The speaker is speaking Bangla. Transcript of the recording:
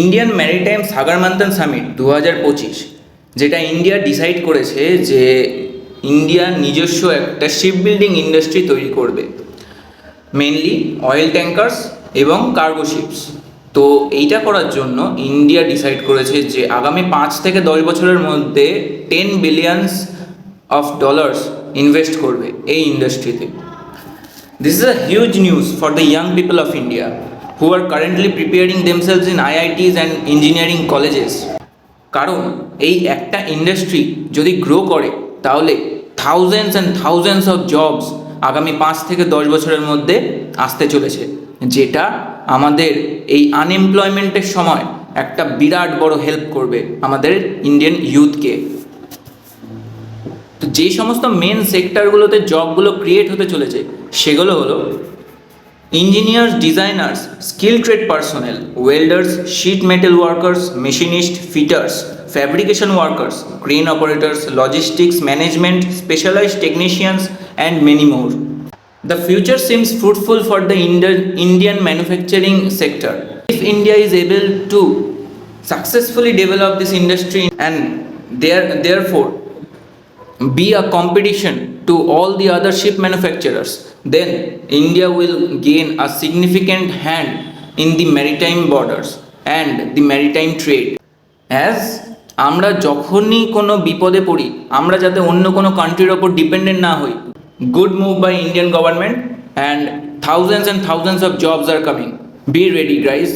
ইন্ডিয়ান ম্যারিটাইম সাগরমান্থন সামিট 2025, যেটা ইন্ডিয়া ডিসাইড করেছে যে ইন্ডিয়া নিজস্ব একটা শিপ বিল্ডিং ইন্ডাস্ট্রি তৈরি করবে, মেনলি অয়েল ট্যাঙ্কার্স এবং কার্গো শিপস। তো এইটা করার জন্য ইন্ডিয়া ডিসাইড করেছে যে আগামী 5 থেকে 10 বছরের মধ্যে $10 বিলিয়ন ইনভেস্ট করবে এই ইন্ডাস্ট্রিতে। This is a huge news for the young people of India who are currently preparing themselves in IITs and engineering colleges. কারণ এই একটা ইন্ডাস্ট্রি যদি গ্রো করে তাহলে thousands and thousands of jobs আগামী 5 থেকে 10 বছরের মধ্যে আসতে চলেছে, যেটা আমাদের এই আনএমপ্লয়মেন্টের সময় একটা বিরাট বড় হেল্প করবে আমাদের ইন্ডিয়ান ইউথকে। তো যে সমস্ত মেন সেক্টরগুলোতে জবগুলো ক্রিয়েট হতে চলেছে সেগুলো হলো engineers, designers, skill trade personnel, welders, sheet metal workers, machinist, fitters, fabrication workers, crane operators, logistics, management, specialised technicians and many more. The future seems fruitful for the Indian manufacturing sector. If India is able to successfully develop this industry and therefore be a competition to all the other ship manufacturers, then India will gain a significant hand in the maritime borders and the maritime trade. As আমরা যখনই কোনো বিপদে পড়ি আমরা যাতে অন্য কোনো কান্ট্রির ওপর ডিপেন্ডেন্ট না হই, good move by Indian government and thousands of jobs are coming. Be ready guys.